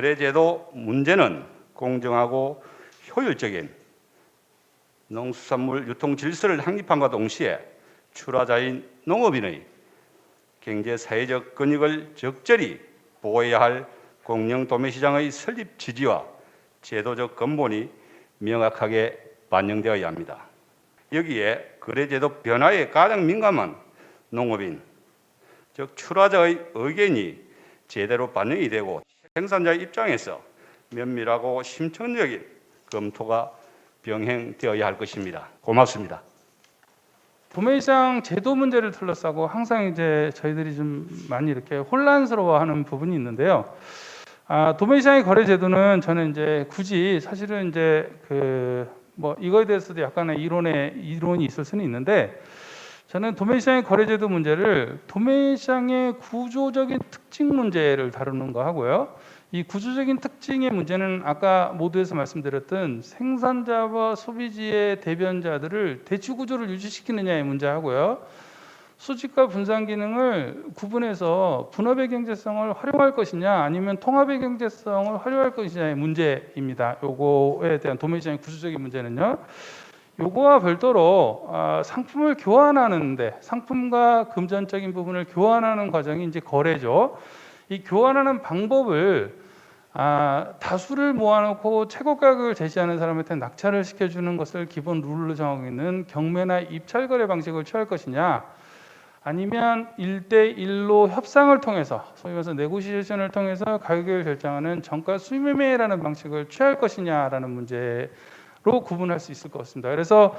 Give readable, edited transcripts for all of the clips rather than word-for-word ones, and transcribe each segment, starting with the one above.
거래제도 문제는 공정하고 효율적인 농수산물 유통 질서를 확립함과 동시에 출하자인 농업인의 경제 사회적 권익을 적절히 보호해야 할 공영 도매시장의 설립 취지와 제도적 근본이 명확하게 반영되어야 합니다. 여기에 거래제도 변화에 가장 민감한 농업인, 즉 출하자의 의견이 제대로 반영이 되고 생산자의 입장에서 면밀하고 심층적인 검토가 병행되어야 할 것입니다. 고맙습니다. 도매시장 제도 문제를 둘러싸고 항상 이제 저희들이 좀 많이 이렇게 혼란스러워하는 부분이 있는데요. 도매시장의 거래 제도는 저는 이제 굳이 사실은 이제 뭐 이거에 대해서도 약간의 이론이 있을 수는 있는데, 저는 도매시장의 거래 제도 문제를 도매시장의 구조적인 특징 문제를 다루는 거 하고요. 이 구조적인 특징의 문제는 아까 모두에서 말씀드렸던 생산자와 소비지의 대변자들을 대치 구조를 유지시키느냐의 문제하고요. 수집과 분산 기능을 구분해서 분업의 경제성을 활용할 것이냐 아니면 통합의 경제성을 활용할 것이냐의 문제입니다. 요거에 대한 도매시장의 구조적인 문제는요. 요거와 별도로 상품을 교환하는데, 상품과 금전적인 부분을 교환하는 과정이 이제 거래죠. 이 교환하는 방법을 다수를 모아놓고 최고 가격을 제시하는 사람한테 낙찰을 시켜주는 것을 기본 룰로 정하고 있는 경매나 입찰거래 방식을 취할 것이냐, 아니면 1대1로 협상을 통해서, 소위 말해서 네고시에이션을 통해서 가격을 결정하는 정가 수매매라는 방식을 취할 것이냐라는 문제로 구분할 수 있을 것 같습니다. 그래서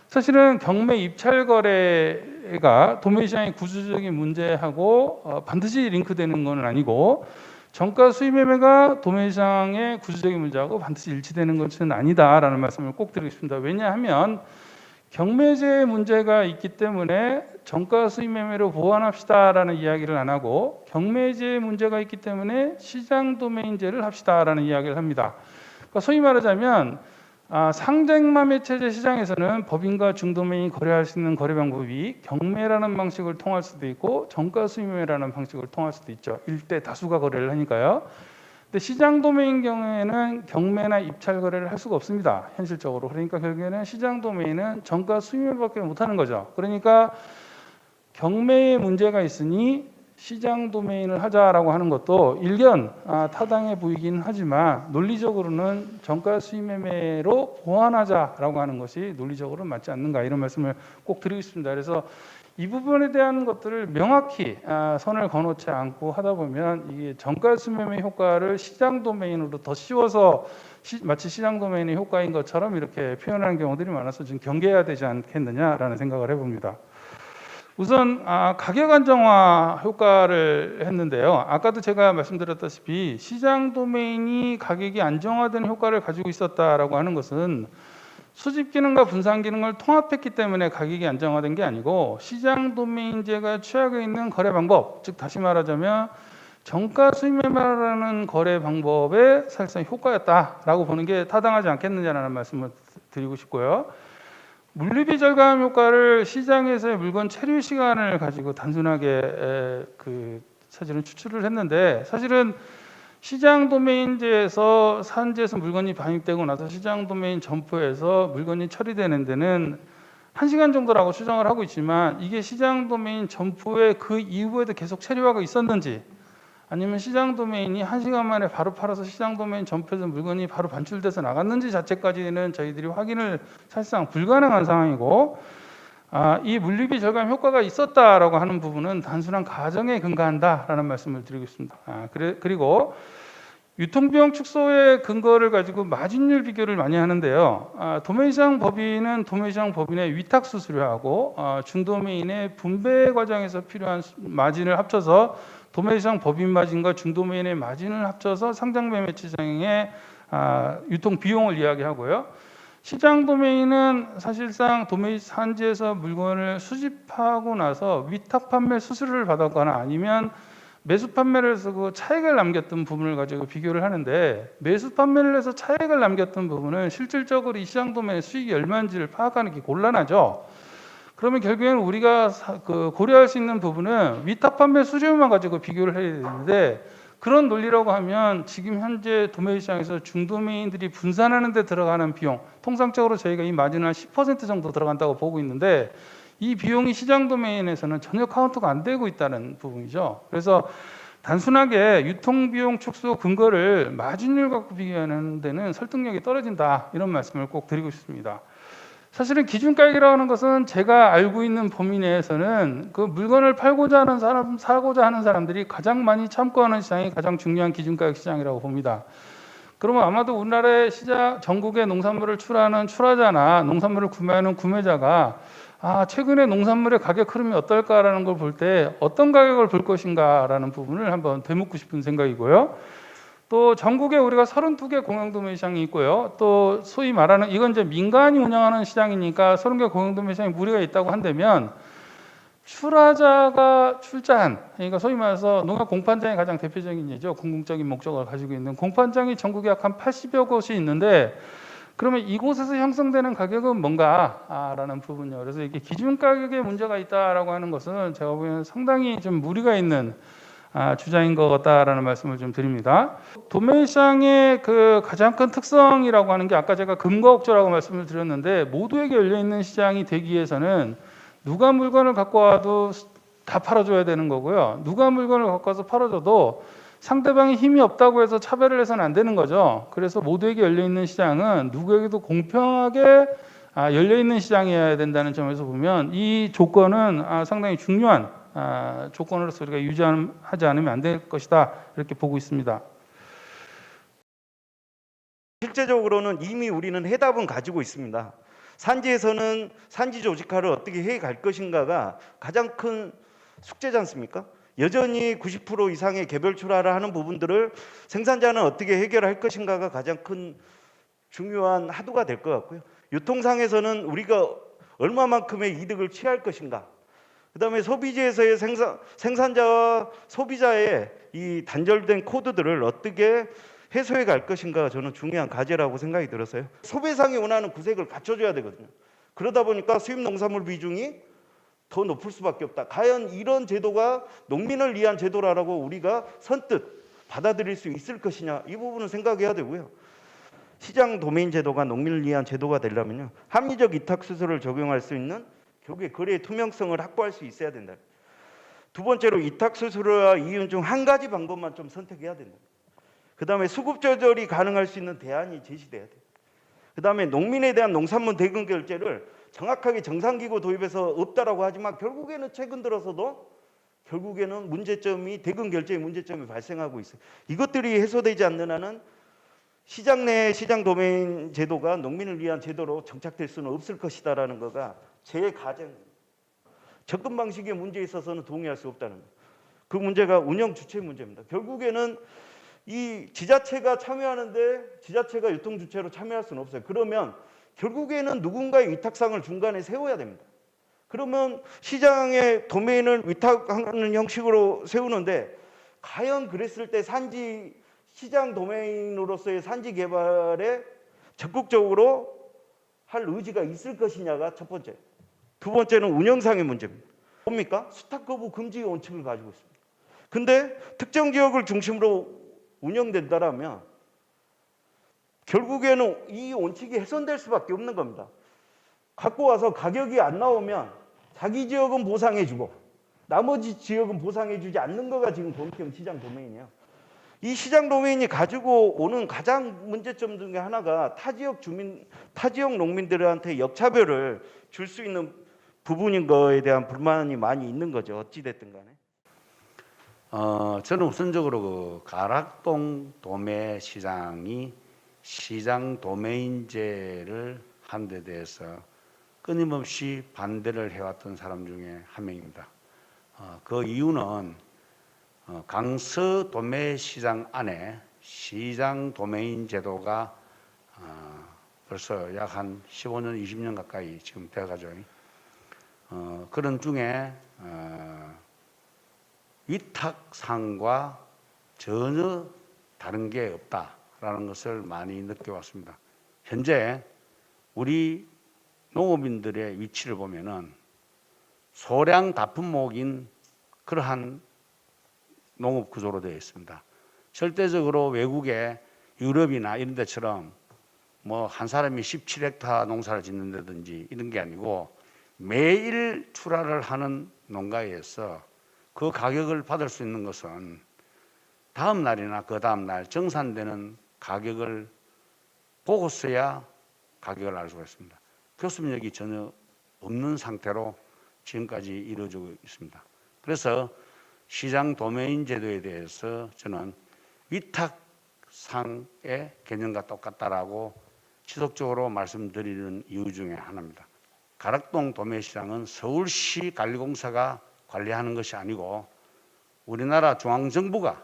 사실은 경매 입찰 거래가 도매시장의 구조적인 문제하고 반드시 링크되는 건 아니고, 정가 수입 매매가 도매시장의 구조적인 문제하고 반드시 일치되는 것은 아니다라는 말씀을 꼭 드리겠습니다. 왜냐하면 경매제의 문제가 있기 때문에 정가 수입 매매로 보완합시다라는 이야기를 안 하고, 경매제의 문제가 있기 때문에 시장 도매인제를 합시다라는 이야기를 합니다. 그러니까 소위 말하자면 상쟁맘의 체제 시장에서는 법인과 중도매인이 거래할 수 있는 거래 방법이 경매라는 방식을 통할 수도 있고 정가 수매매라는 방식을 통할 수도 있죠. 일대 다수가 거래를 하니까요. 근데 시장 도매인 경우에는 경매나 입찰 거래를 할 수가 없습니다. 현실적으로. 그러니까 결국에는 시장 도매인은 정가 수매매밖에 못하는 거죠. 그러니까 경매에 문제가 있으니 시장 도매인을 하자라고 하는 것도 일견 타당해 보이긴 하지만 논리적으로는 정가 수입 매매로 보완하자라고 하는 것이 논리적으로 맞지 않는가, 이런 말씀을 꼭 드리겠습니다. 그래서 이 부분에 대한 것들을 명확히 선을 그어놓지 않고 하다 보면 이게 정가 수입 매매 효과를 시장 도매인으로 더 씌워서 마치 시장 도매인의 효과인 것처럼 이렇게 표현하는 경우들이 많아서 좀 경계해야 되지 않겠느냐라는 생각을 해봅니다. 우선 가격 안정화 효과를 했는데요. 아까도 제가 말씀드렸다시피 시장 도매인이 가격이 안정화되는 효과를 가지고 있었다라고 하는 것은 수집 기능과 분산 기능을 통합했기 때문에 가격이 안정화된 게 아니고, 시장 도매인제가 취하고 있는 거래 방법, 즉 다시 말하자면 정가 수입 매매라는 거래 방법의 사실상 효과였다라고 보는 게 타당하지 않겠느냐라는 말씀을 드리고 싶고요. 물류비 절감 효과를 시장에서의 물건 체류 시간을 가지고 단순하게 사실은 추출을 했는데, 사실은 시장 도매인제에서 산지에서 물건이 반입되고 나서 시장 도매인 점포에서 물건이 처리되는 데는 1시간 정도라고 추정을 하고 있지만, 이게 시장 도매인 점포에 그 이후에도 계속 체류하고 있었는지, 아니면 시장 도매인이 1시간 만에 바로 팔아서 시장 도매인 점포에서 물건이 바로 반출돼서 나갔는지 자체까지는 저희들이 확인을 사실상 불가능한 상황이고, 이 물류비 절감 효과가 있었다라고 하는 부분은 단순한 가정에 근거한다라는 말씀을 드리겠습니다. 그리고 유통비용 축소의 근거를 가지고 마진율 비교를 많이 하는데요. 도매시장 법인은 도매시장 법인의 위탁 수수료하고 중도매인의 분배 과정에서 필요한 마진을 합쳐서 도매시장 법인 마진과 중도매인의 마진을 합쳐서 상장 매매시장의 유통 비용을 이야기하고요. 시장 도매인은 사실상 산지에서 물건을 수집하고 나서 위탁 판매 수수료를 받았거나 아니면 매수 판매를 해서 그 차익을 남겼던 부분을 가지고 비교를 하는데, 매수 판매를 해서 차익을 남겼던 부분은 실질적으로 이 시장 도매의 수익이 얼마인지를 파악하는 게 곤란하죠. 그러면 결국에는 우리가 고려할 수 있는 부분은 위탁 판매 수수료만 가지고 비교를 해야 되는데, 그런 논리라고 하면 지금 현재 도매 시장에서 중도매인들이 분산하는 데 들어가는 비용, 통상적으로 저희가 이 마진은 한 10% 정도 들어간다고 보고 있는데 이 비용이 시장 도매인에서는 전혀 카운트가 안 되고 있다는 부분이죠. 그래서 단순하게 유통비용 축소 근거를 마진율 갖고 비교하는 데는 설득력이 떨어진다, 이런 말씀을 꼭 드리고 싶습니다. 사실은 기준가격이라고 하는 것은 제가 알고 있는 범위 내에서는 그 물건을 팔고자 하는 사람, 사고자 하는 사람들이 가장 많이 참고하는 시장이 가장 중요한 기준가격 시장이라고 봅니다. 그러면 아마도 우리나라의 시장, 전국에 농산물을 출하하는 출하자나 농산물을 구매하는 구매자가 최근에 농산물의 가격 흐름이 어떨까라는 걸 볼 때 어떤 가격을 볼 것인가라는 부분을 한번 되묻고 싶은 생각이고요. 또 전국에 우리가 32개 공영도매 시장이 있고요. 또 소위 말하는 이건 이제 민간이 운영하는 시장이니까 30개 공영도매 시장에 무리가 있다고 한다면 출하자가 출자한, 그러니까 소위 말해서 농협 공판장이 가장 대표적인 예죠. 궁극적인 목적을 가지고 있는 공판장이 전국에 약 한 80여 곳이 있는데 그러면 이곳에서 형성되는 가격은 뭔가라는 부분이요. 그래서 이게 기준 가격에 문제가 있다라고 하는 것은 제가 보기에는 상당히 좀 무리가 있는 주장인 것 같다라는 말씀을 좀 드립니다. 도매 시장의 그 가장 큰 특성이라고 하는 게 아까 제가 금과 억조라고 말씀을 드렸는데 모두에게 열려 있는 시장이 되기 위해서는 누가 물건을 갖고 와도 다 팔아줘야 되는 거고요. 누가 물건을 갖고 와서 팔아줘도 상대방이 힘이 없다고 해서 차별을 해서는 안 되는 거죠. 그래서 모두에게 열려 있는 시장은 누구에게도 공평하게 열려 있는 시장이어야 된다는 점에서 보면 이 조건은 상당히 중요한 조건으로서 우리가 유지하지 않으면 안 될 것이다, 이렇게 보고 있습니다. 실제적으로는 이미 우리는 해답은 가지고 있습니다. 산지에서는 산지 조직화를 어떻게 해 갈 것인가가 가장 큰 숙제지 않습니까? 여전히 90% 이상의 개별 출하를 하는 부분들을 생산자는 어떻게 해결할 것인가가 가장 큰 중요한 하도가 될 것 같고요. 유통상에서는 우리가 얼마만큼의 이득을 취할 것인가, 그 다음에 소비지에서의 생산자와 소비자의 이 단절된 코드들을 어떻게 해소해 갈 것인가가 저는 중요한 과제라고 생각이 들었어요. 소비상이 원하는 구색을 갖춰줘야 되거든요. 그러다 보니까 수입 농산물 비중이 더 높을 수밖에 없다. 과연 이런 제도가 농민을 위한 제도라고 우리가 선뜻 받아들일 수 있을 것이냐, 이 부분은 생각해야 되고요. 시장 도메인 제도가 농민을 위한 제도가 되려면요, 합리적 위탁 수수료를 적용할 수 있는 결국에 거래의 투명성을 확보할 수 있어야 된다. 두 번째로 위탁 수수료와 이윤 중 한 가지 방법만 좀 선택해야 된다. 그 다음에 수급 조절이 가능할 수 있는 대안이 제시돼야 돼요. 그 다음에 농민에 대한 농산물 대금 결제를 정확하게 정상기구 도입해서 없다라고 하지만 결국에는 최근 들어서도 결국에는 문제점이 대금 결제의 문제점이 발생하고 있어요. 이것들이 해소되지 않는 한은 시장 내 시장 도메인 제도가 농민을 위한 제도로 정착될 수는 없을 것이다라는 거가 제 가정. 접근 방식의 문제에 있어서는 동의할 수 없다는 거예요. 그 문제가 운영 주체 문제입니다. 결국에는 이 지자체가 참여하는데 지자체가 유통 주체로 참여할 수는 없어요. 그러면 결국에는 누군가의 위탁상을 중간에 세워야 됩니다. 그러면 시장의 도메인을 위탁하는 형식으로 세우는데 과연 그랬을 때 산지 시장 도메인으로서의 산지 개발에 적극적으로 할 의지가 있을 것이냐가 첫 번째. 두 번째는 운영상의 문제입니다. 뭡니까? 수탁 거부 금지 원칙을 가지고 있습니다. 근데 특정 지역을 중심으로 운영된다라면 결국에는 이 원칙이 훼손될 수밖에 없는 겁니다. 갖고 와서 가격이 안 나오면 자기 지역은 보상해주고 나머지 지역은 보상해주지 않는 거가 지금 본격 시장 도메인이에요. 이 시장 도메인이 가지고 오는 가장 문제점 중에 하나가 타 지역 주민, 타 지역 농민들한테 역차별을 줄 수 있는 부분인 거에 대한 불만이 많이 있는 거죠. 어찌 됐든 간에. 저는 우선적으로 그 가락동 도매 시장이 시장 도매인제를 한 데 대해서 끊임없이 반대를 해왔던 사람 중에 한 명입니다. 그 이유는 강서 도매 시장 안에 시장 도매인 제도가 벌써 약 한 15년, 20년 가까이 지금 돼가죠. 그런 중에 위탁상과 전혀 다른 게 없다라는 것을 많이 느껴왔습니다. 현재 우리 농업인들의 위치를 보면은 소량 다품목인 그러한 농업 구조로 되어 있습니다. 절대적으로 외국의 유럽이나 이런 데처럼 뭐 한 사람이 17헥타 농사를 짓는다든지 이런 게 아니고 매일 출하를 하는 농가에서 그 가격을 받을 수 있는 것은 다음 날이나 그 다음 날 정산되는 가격을 보고서야 가격을 알 수가 있습니다. 교섭력이 전혀 없는 상태로 지금까지 이루어지고 있습니다. 그래서 시장 도메인 제도에 대해서 저는 위탁상의 개념과 똑같다라고 지속적으로 말씀드리는 이유 중에 하나입니다. 가락동 도매시장은 서울시 관리공사가 관리하는 것이 아니고 우리나라 중앙정부가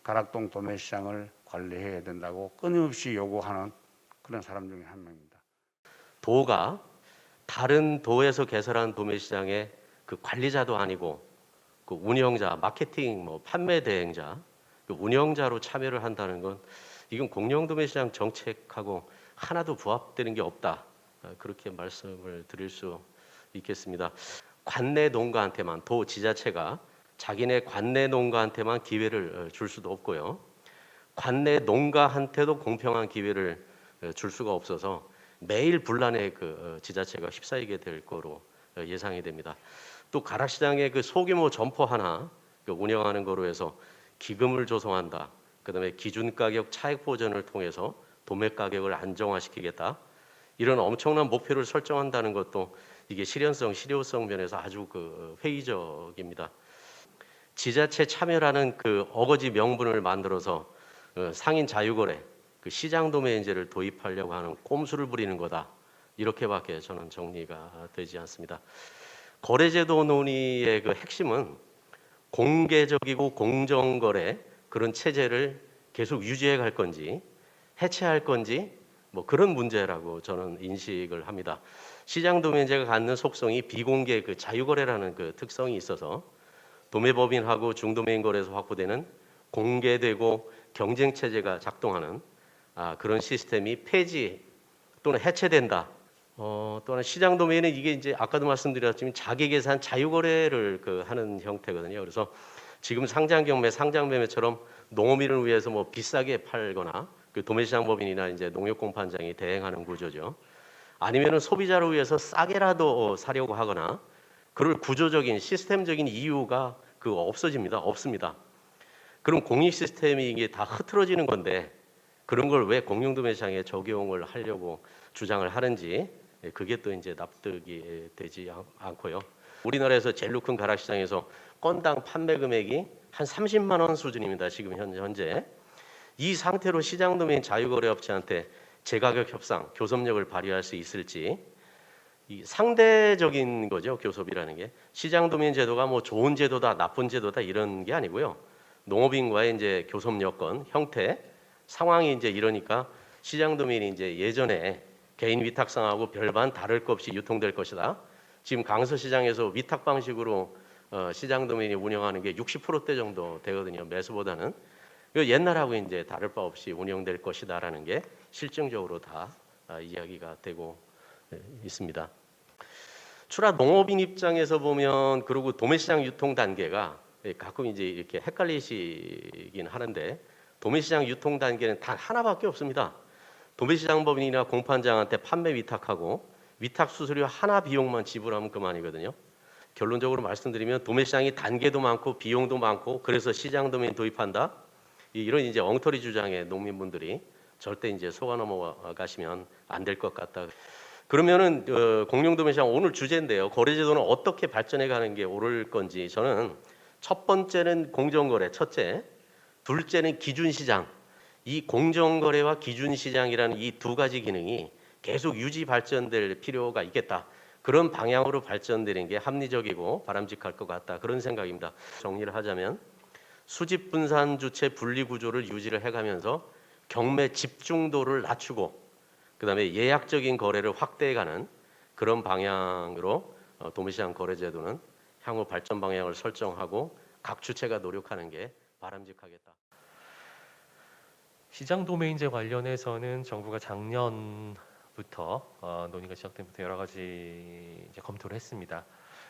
가락동 도매시장을 관리해야 된다고 끊임없이 요구하는 그런 사람 중에 한 명입니다. 도가 다른 도에서 개설한 도매시장의 그 관리자도 아니고 그 운영자, 마케팅, 뭐 판매 대행자, 그 운영자로 참여를 한다는 건 이건 공영도매시장 정책하고 하나도 부합되는 게 없다. 그렇게 말씀을 드릴 수 있겠습니다. 관내 농가한테만 도 지자체가 자기네 관내 농가한테만 기회를 줄 수도 없고요. 관내 농가한테도 공평한 기회를 줄 수가 없어서 매일 분란에 그 지자체가 휩싸이게 될 거로 예상이 됩니다. 또 가락시장의 그 소규모 점포 하나 운영하는 거로 해서 기금을 조성한다. 그다음에 기준가격 차익 보전을 통해서 도매 가격을 안정화시키겠다. 이런 엄청난 목표를 설정한다는 것도 이게 실현성, 실효성 면에서 아주 그 회의적입니다. 지자체 참여라는 그 어거지 명분을 만들어서 상인 자유거래, 그 시장 도매인제를 도입하려고 하는 꼼수를 부리는 거다. 이렇게밖에 저는 정리가 되지 않습니다. 거래제도 논의의 그 핵심은 공개적이고 공정거래 그런 체제를 계속 유지해 갈 건지 해체할 건지 뭐 그런 문제라고 저는 인식을 합니다. 시장 도매인제가 갖는 속성이 비공개 그 자유거래라는 그 특성이 있어서 도매법인하고 중도매인 거래소 확보되는 공개되고 경쟁 체제가 작동하는 그런 시스템이 폐지 또는 해체된다. 또한 시장 도매인은 이게 이제 아까도 말씀드렸지만 자기 계산 자유거래를 그 하는 형태거든요. 그래서 지금 상장 경매, 상장 매매처럼 농업인을 위해서 뭐 비싸게 팔거나 그 도매시장법인이나 이제 농협공판장이 대행하는 구조죠. 아니면은 소비자를 위해서 싸게라도 사려고 하거나 그럴 구조적인 시스템적인 이유가 그 없어집니다. 없습니다. 그럼 공익 시스템이 이게 다 흐트러지는 건데 그런 걸 왜 공영도매시장에 적용을 하려고 주장을 하는지 그게 또 이제 납득이 되지 않고요. 우리나라에서 제일 큰 가락시장에서 건당 판매 금액이 한 30만 원 수준입니다. 지금 현재 이 상태로 시장 도매인 자유거래업체한테 재가격 협상, 교섭력을 발휘할 수 있을지 이 상대적인 거죠. 교섭이라는 게 시장 도매인 제도가 뭐 좋은 제도다, 나쁜 제도다 이런 게 아니고요. 농업인과의 이제 교섭 여건, 형태, 상황이 이제 이러니까 시장 도매인이 이제 예전에 개인 위탁상하고 별반 다를 것 없이 유통될 것이다. 지금 강서시장에서 위탁 방식으로 시장 도매인이 운영하는 게 60%대 정도 되거든요. 매수보다는 옛날하고 이제 다를 바 없이 운영될 것이다라는 게 실증적으로 다 이야기가 되고 있습니다. 추라 농업인 입장에서 보면 그리고 도매시장 유통 단계가 가끔 이제 이렇게 헷갈리시긴 하는데 도매시장 유통 단계는 단 하나밖에 없습니다. 도매시장 법인이나 공판장한테 판매 위탁하고 위탁 수수료 하나 비용만 지불하면 그만이거든요. 결론적으로 말씀드리면 도매시장이 단계도 많고 비용도 많고 그래서 시장 도매인 도입한다. 이런 이제 엉터리 주장에 농민분들이 절대 이제 속아 넘어가시면 안 될 것 같다. 그러면은 공영도매시장 오늘 주제인데요. 거래제도는 어떻게 발전해 가는 게 옳을 건지 저는 첫 번째는 공정거래, 첫째. 둘째는 기준시장. 이 공정거래와 기준시장이라는 이 두 가지 기능이 계속 유지 발전될 필요가 있겠다. 그런 방향으로 발전되는 게 합리적이고 바람직할 것 같다. 그런 생각입니다. 정리를 하자면 수집 분산 주체 분리 구조를 유지를 해가면서 경매 집중도를 낮추고 그다음에 예약적인 거래를 확대해가는 그런 방향으로 도매시장 거래제도는 향후 발전 방향을 설정하고 각 주체가 노력하는 게 바람직하겠다. 시장 도매인제 관련해서는 정부가 작년부터 논의가 시작된 부터 여러 가지 이제 검토를 했습니다.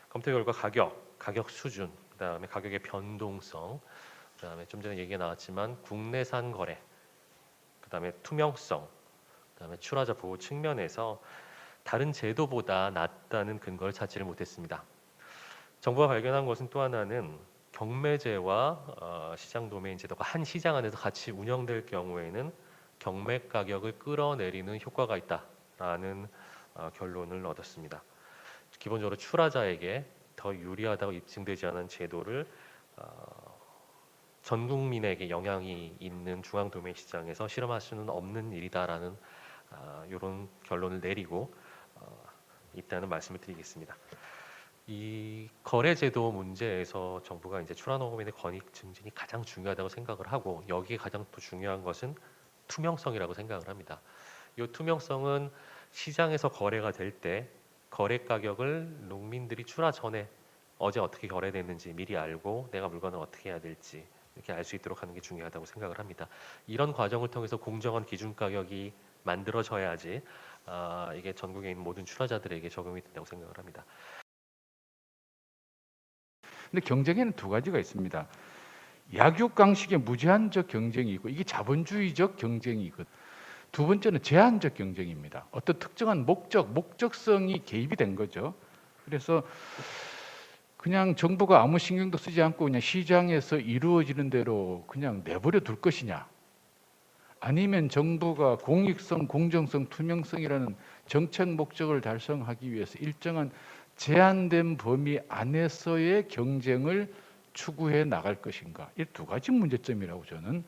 검토 결과 가격 수준, 그다음에 가격의 변동성, 그다음에 좀 전에 얘기가 나왔지만 국내산 거래, 그다음에 투명성, 그다음에 출하자 보호 측면에서 다른 제도보다 낫다는 근거를 찾지를 못했습니다. 정부가 발견한 것은 또 하나는 경매제와 시장 도메인 제도가 한 시장 안에서 같이 운영될 경우에는 경매 가격을 끌어내리는 효과가 있다라는 결론을 얻었습니다. 기본적으로 출하자에게 더 유리하다고 입증되지 않은 제도를 전 국민에게 영향이 있는 중앙 도메인 시장에서 실험할 수는 없는 일이다라는 이런 결론을 내리고 있다는 말씀을 드리겠습니다. 이 거래제도 문제에서 정부가 이제 출하농업인의 권익 증진이 가장 중요하다고 생각을 하고 여기에 가장 또 중요한 것은 투명성이라고 생각을 합니다. 이 투명성은 시장에서 거래가 될 때 거래 가격을 농민들이 출하 전에 어제 어떻게 거래됐는지 미리 알고 내가 물건을 어떻게 해야 될지 이렇게 알 수 있도록 하는 게 중요하다고 생각을 합니다. 이런 과정을 통해서 공정한 기준 가격이 만들어져야지 이게 전국에 있는 모든 출하자들에게 적용이 된다고 생각을 합니다. 근데 경쟁에는 두 가지가 있습니다. 약육강식의 무제한적 경쟁이 있고 이게 자본주의적 경쟁이거든. 두 번째는 제한적 경쟁입니다. 어떤 특정한 목적성이 개입이 된 거죠. 그래서 그냥 정부가 아무 신경도 쓰지 않고 그냥 시장에서 이루어지는 대로 그냥 내버려 둘 것이냐, 아니면 정부가 공익성, 공정성, 투명성이라는 정책 목적을 달성하기 위해서 일정한 제한된 범위 안에서의 경쟁을 추구해 나갈 것인가, 이 두 가지 문제점이라고 저는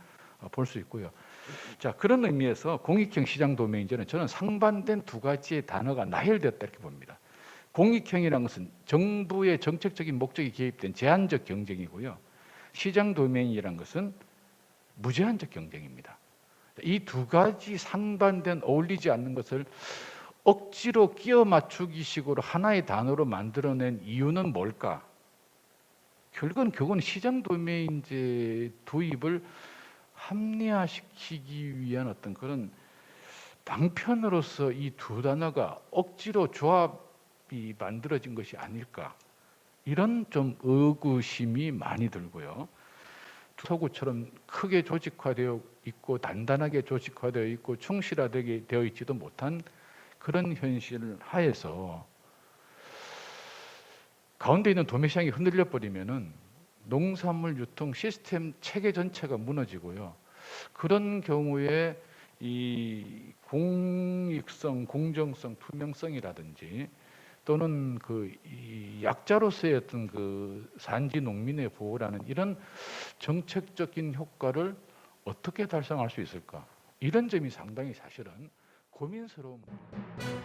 볼 수 있고요. 자, 그런 의미에서 공익형 시장 도메인제는 저는 상반된 두 가지의 단어가 나열되었다 이렇게 봅니다. 공익형이라는 것은 정부의 정책적인 목적이 개입된 제한적 경쟁이고요. 시장 도메인이라는 것은 무제한적 경쟁입니다. 이 두 가지 상반된 어울리지 않는 것을 억지로 끼워 맞추기 식으로 하나의 단어로 만들어낸 이유는 뭘까? 결국은 시장 도메인제 도입을 합리화시키기 위한 어떤 그런 방편으로서 이 두 단어가 억지로 조합이 만들어진 것이 아닐까, 이런 좀 의구심이 많이 들고요. 서구처럼 크게 조직화되어 있고 단단하게 조직화되어 있고 충실화되게 되어 있지도 못한 그런 현실 하에서 가운데 있는 도매시장이 흔들려 버리면은 농산물 유통 시스템 체계 전체가 무너지고요. 그런 경우에 이 공익성, 공정성, 투명성이라든지 또는 이 약자로서의 어떤 그 산지 농민의 보호라는 이런 정책적인 효과를 어떻게 달성할 수 있을까? 이런 점이 상당히 사실은 고민스러운 부분입니다.